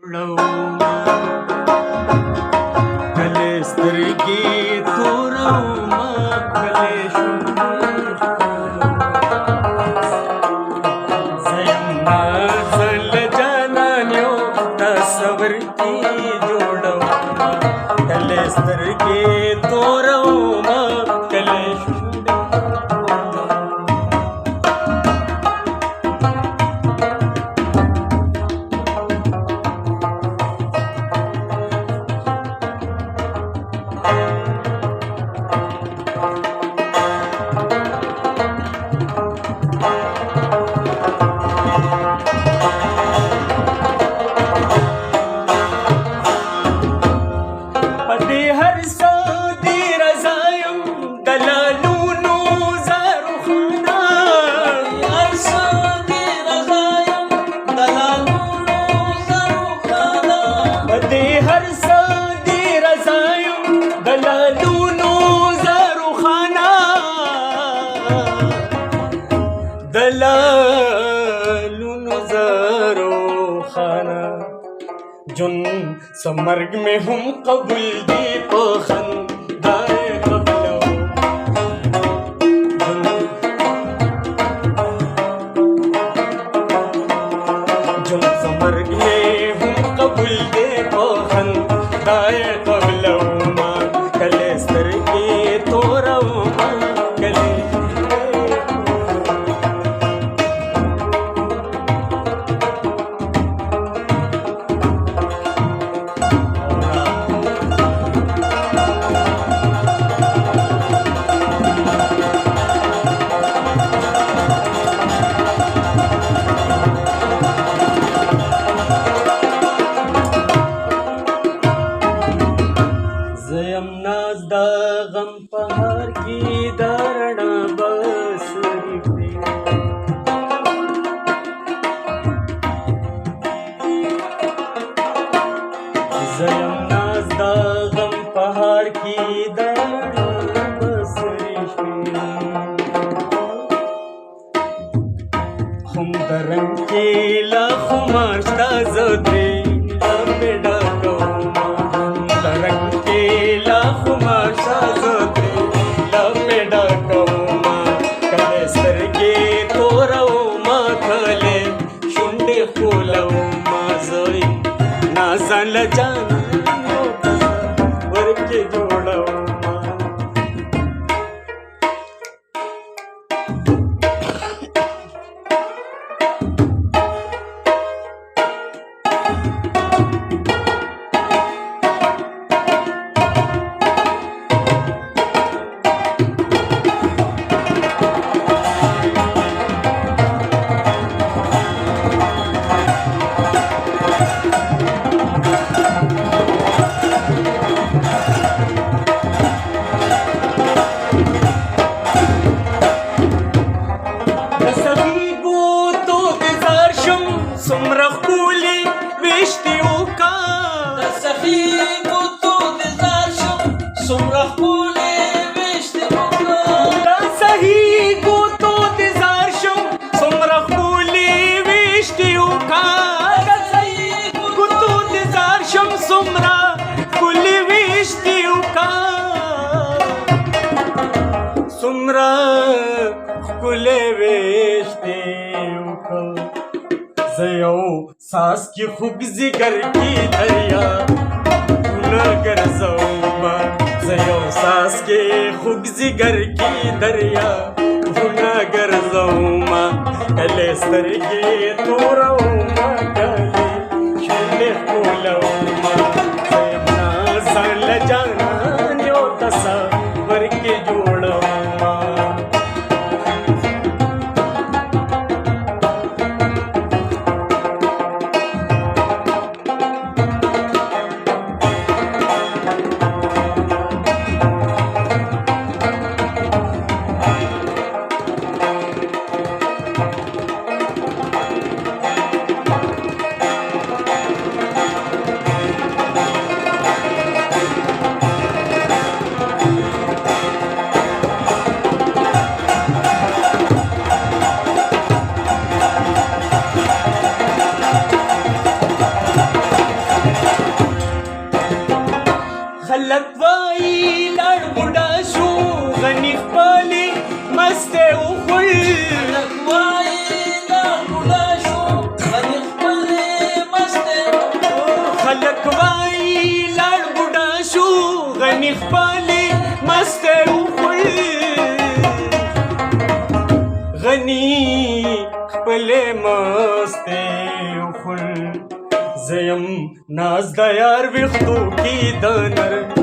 کله سترګې تورما کله زیم نازل جانان یو تصور کې جوړو کله سترګې تورما کله दलालुनु ज़रो खाना जुन समर्ग में हम कबूल दी पखन दाए कबलो जुन समर्ग में हम कबूल दे पखन दाए कबलो मां कले सर के तोरा मां कले غم پهار کی دارنا بسری پی زیم ناز دا غم پهار کی دارنا بسری پی خم درنگ کی لا خماش دا زدری لا بیڑا کوما درنگ کی لا خماش नाज़ल जाना वर के जोड़ो سمرا خولی وشتیو کا سخی بوتو دزار شم سمرا خولی وشتیو کا صحیح بوتو دزار شم سمرا خولی وشتیو کا صحیح بوتو دزار شم سمرا خولی وشتیو کا سمرا خولی وشتیو کا زیو ساس کی خوب زگر کی دریا نگر زوما زیو ساس کی خوب زگر کی دریا نگر زوما کله سترګې تورما کله شله کولوما زیم نازل جانان یو تصور کې جوړوما غنی خپلې مستۍ وخوري غنی خپلې مستۍ وخور زه یم ناز د یار ویښتو کې د نر